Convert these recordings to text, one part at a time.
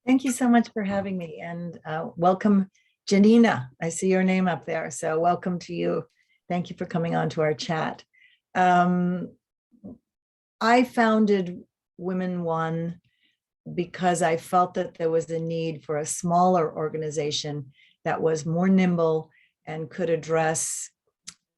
Thank you so much for having me, and welcome, Janina. I see your name up there, so welcome to you. Thank you for coming on to our chat. Um, I founded WomenOne because I felt that there was a need for a smaller organization that was more nimble and could address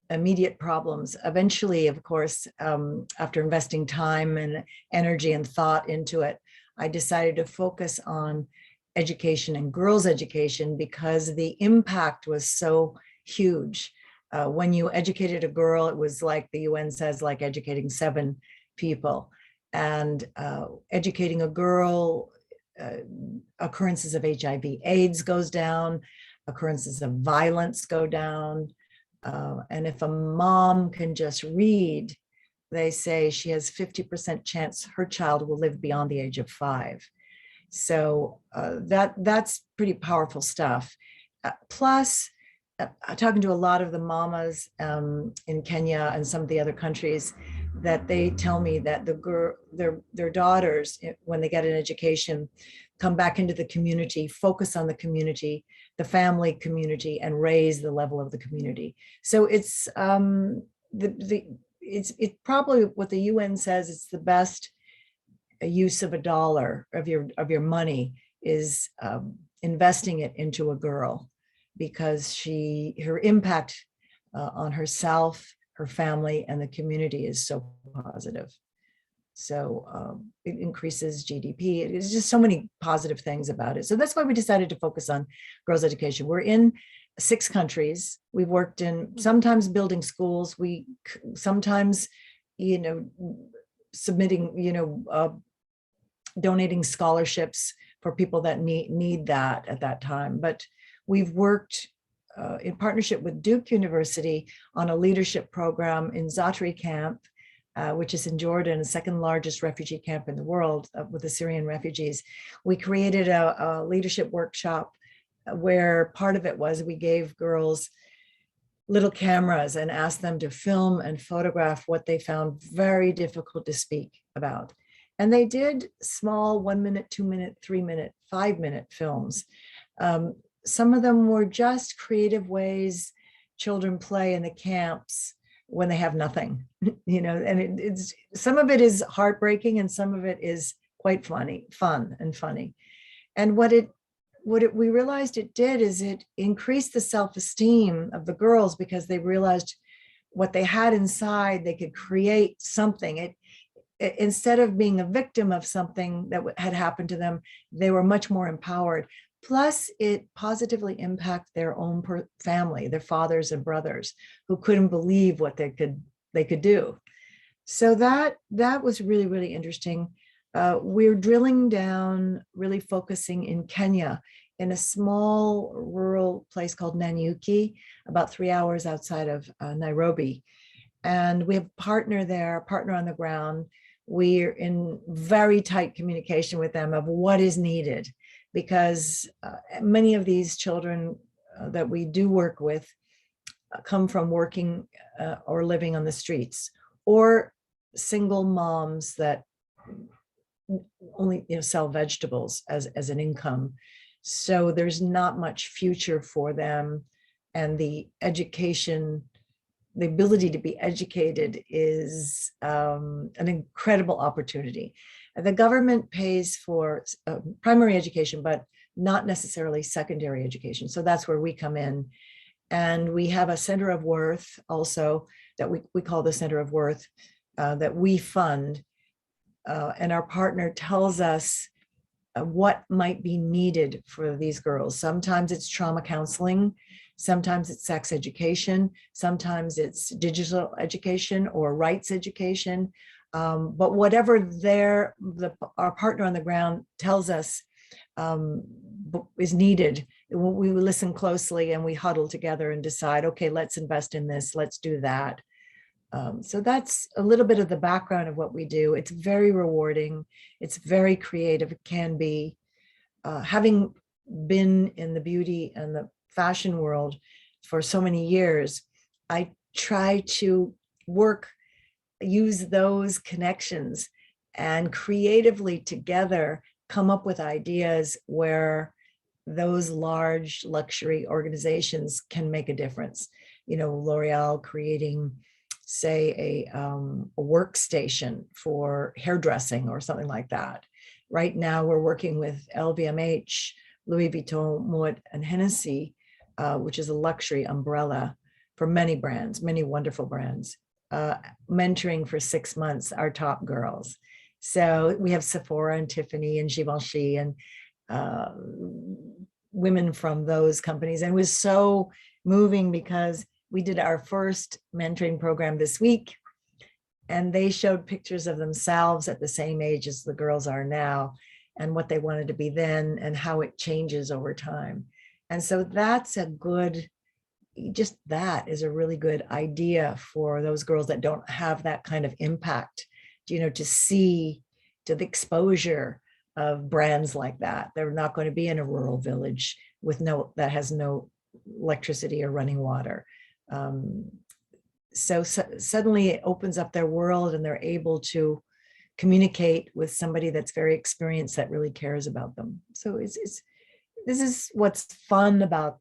immediate problems. Eventually, of course, after investing time and energy and thought into it, I decided to focus on education and girls' education because the impact was so huge. When you educated a girl, it was like the UN says, like educating 7 people. And educating a girl, uh, occurrences of HIV/AIDS goes down, occurrences of violence go down. And if a mom can just read, they say she has 50% chance her child will live beyond the age of 5. So that's pretty powerful stuff. Plus, talking to a lot of the mamas in Kenya and some of the other countries, that they tell me that their daughters, when they get an education, come back into the community, focus on the community, the family community, and raise the level of the community. So it's it's probably what the UN says. It's the best use of a dollar of your money is investing it into a girl, because her impact on herself, her family, and the community is so positive. So it increases GDP. It's just so many positive things about it. So that's why we decided to focus on girls' education. We're in 6 countries. We've worked in sometimes building schools. We sometimes, submitting, donating scholarships for people that need that at that time. But we've worked in partnership with Duke University on a leadership program in Zatri camp, which is in Jordan, the second largest refugee camp in the world with the Syrian refugees. We created a leadership workshop where part of it was we gave girls little cameras and asked them to film and photograph what they found very difficult to speak about. And they did small 1 minute, 2 minute, 3 minute, 5 minute films. Some of them were just creative ways children play in the camps when they have nothing, and it's some of it is heartbreaking and some of it is quite fun and funny. And we realized it did is it increased the self-esteem of the girls, because they realized what they had inside, they could create something. Instead of being a victim of something that had happened to them, they were much more empowered. Plus, it positively impacted their own family, their fathers and brothers, who couldn't believe what they could do. So that was really, really interesting. We're drilling down, really focusing in Kenya, in a small rural place called Nanyuki, about 3 hours outside of Nairobi. And we have a partner there, a partner on the ground. We're in very tight communication with them of what is needed, because many of these children that we do work with come from working or living on the streets, or single moms that only sell vegetables as an income. So there's not much future for them, and the ability to be educated is an incredible opportunity. The government pays for primary education, but not necessarily secondary education. So that's where we come in. And we have a center of worth also that we call the Center of Worth that we fund. And our partner tells us what might be needed for these girls. Sometimes it's trauma counseling, sometimes it's sex education, sometimes it's digital education or rights education. But whatever our partner on the ground tells us is needed, we listen closely and we huddle together and decide, okay, let's invest in this, let's do that. So that's a little bit of the background of what we do. It's very rewarding. It's very creative. It can be. Having been in the beauty and the fashion world for so many years, I try to use those connections and creatively together come up with ideas where those large luxury organizations can make a difference. You know, L'Oreal creating, say, a workstation for hairdressing or something like that. Right now, we're working with LVMH, Louis Vuitton, Moet, and Hennessy, which is a luxury umbrella for many brands, many wonderful brands, mentoring for 6 months our top girls. So we have Sephora and Tiffany and Givenchy and women from those companies. And it was so moving because we did our first mentoring program this week, and they showed pictures of themselves at the same age as the girls are now and what they wanted to be then and how it changes over time. And so that's a good, just that is a really good idea for those girls that don't have that kind of impact, you know, to see to the exposure of brands like that. They're not going to be in a rural village with that has no electricity or running water. So suddenly it opens up their world and they're able to communicate with somebody that's very experienced that really cares about them. So this is what's fun about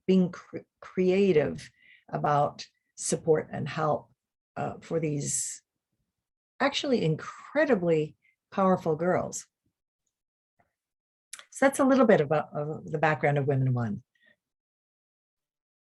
being creative about support and help for these actually incredibly powerful girls. So that's a little bit about the background of WomenOne.